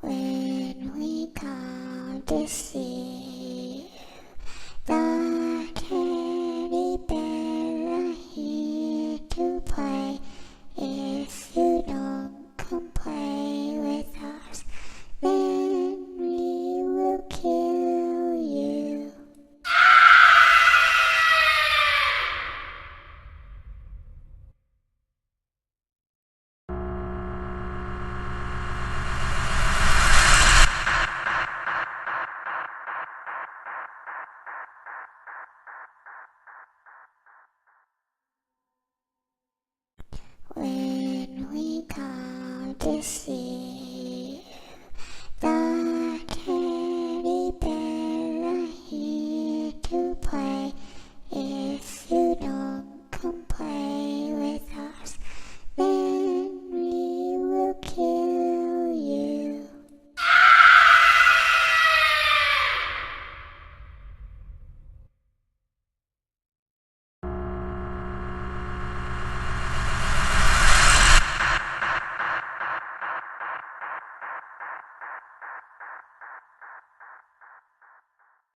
When we come to see the teddy bear are here to play. If you don't come play with us, then we will kill you. When we come to see